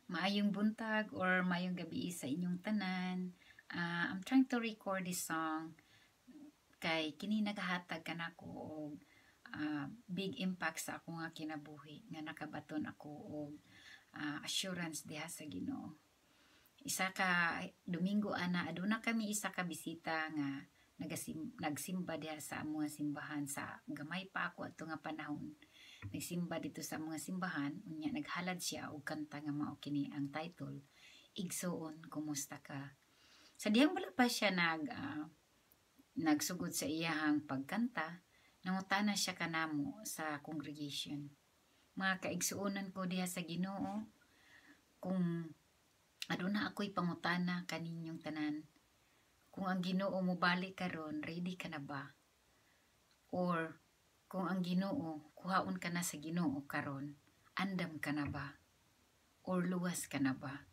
Maayong buntag or maayong gabi sa inyong tanan. I'm trying to record this song kay kini nagahatag kanako og big impact sa ako nga kinabuhi nga nakabaton ako og assurance diha sa Ginoo. Isa ka Domingo ana aduna kami isa ka bisita nga nagsimba diha sa among simbahan sa gamay pa ako ato nga panahon. Nagsimba dito sa mga simbahan, unya naghalad siya og kanta nga mao kini ang title, Igsoon Kumusta Ka. Sa dihang wala pa siya nagsugod sa iyahang pagkanta, nangutana siya kanamo sa congregation. Mga kaigsuonan ko diha sa Ginoo, kung aduna ako'y pangutana kaninyong tanan, kung ang Ginoo mo balik karon, ready ka na ba? Or kung ang Ginoo, kuhaon ka na sa Ginoo karon, andam ka na ba? Or luwas ka na ba?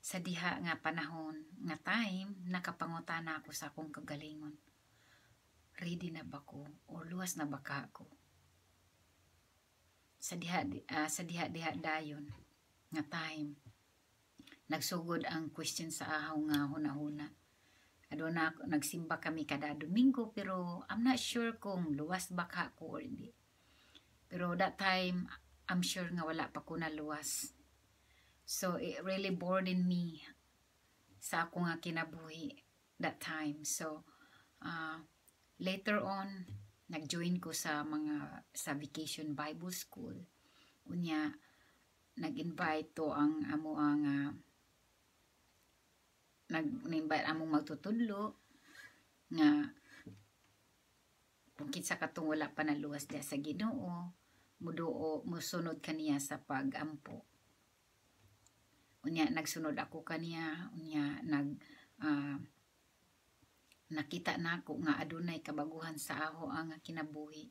Sa diha nga panahon, nga time, nakapangutana ako sa akong kagalingon. Ready na ba ko? Or luwas na ba ka ako? Sa diha dayon, nga time, nagsugod ang question sa ahaw nga huna-huna. Aduna nagsimba kami kada Domingo pero I'm not sure kung luwas ba ka ako or hindi. Pero that time, I'm sure nga wala pa ko na luwas. So it really burdened me sa ako nga kinabuhi that time. So later on, nag-join ko sa Vacation Bible School. Unya, nag-invite to ang amo ang nag-invite among magtutudlo nga kung kinsa katong wala pa naluwas diha sa Ginoo, musunod kaniya sa pag-ampo. Unya nagsunod ako kaniya, unya nakita nako nga adunay kabaguhan sa aho ang kinabuhi.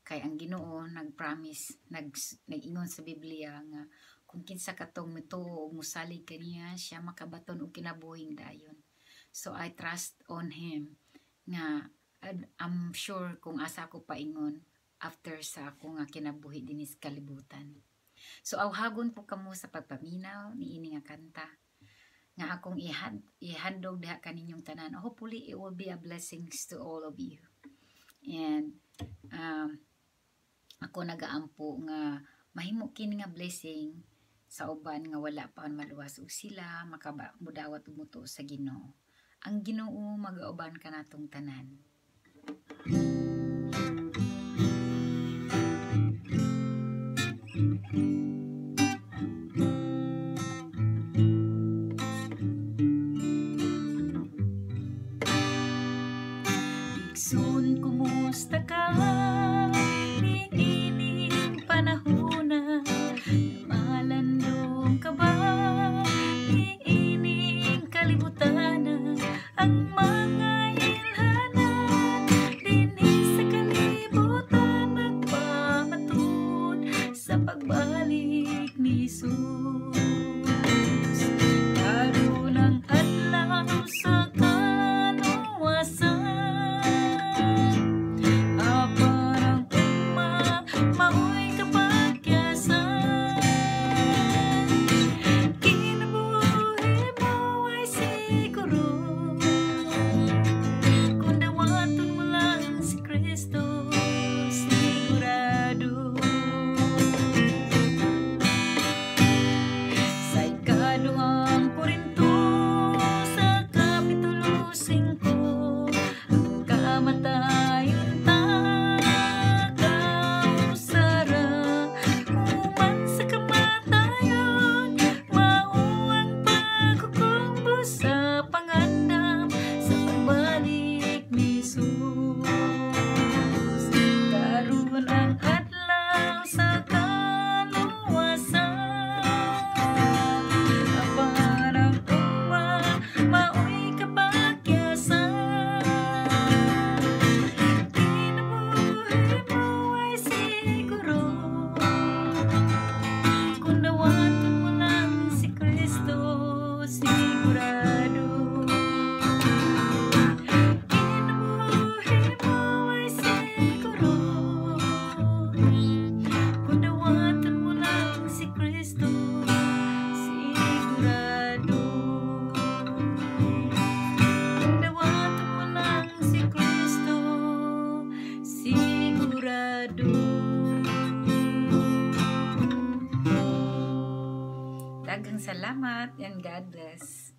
Kay ang Ginoo nag-promise, nag-ingon sa Biblia nga kung kinsa katong mituo og musalig kaniya, siya makabaton og kinabuhing dayon. So I trust on him nga I'm sure kung asa ko paingon after sa ako nga kinabuhi dinis kalibutan. So awhagon po kamo sa pagpaminaw ni ini nga kanta nga akong ihandog diha kaninyong tanan. Hopefully it will be a blessings to all of you. And ako nagaampo nga mahimo kini nga blessing sa uban nga wala pa maluwas og sila mudawat umuto sa Ginoo. Ang Ginoo magauban kanatong tanan. Igsoon kumusta ka? Iining panahon na malandong ka ba? Iining kalibutan na ang mga ilhanan dinhi sa kalibutan nagpamatun sa pagbalik ni Jesus. Karunang adlaw sa kaluwasan, aparang maoy kapagyasan. Kinabuhi mo ay siguro kung dawaton mo lang si Kristo, sigurado. Sa Daghang salamat and God bless.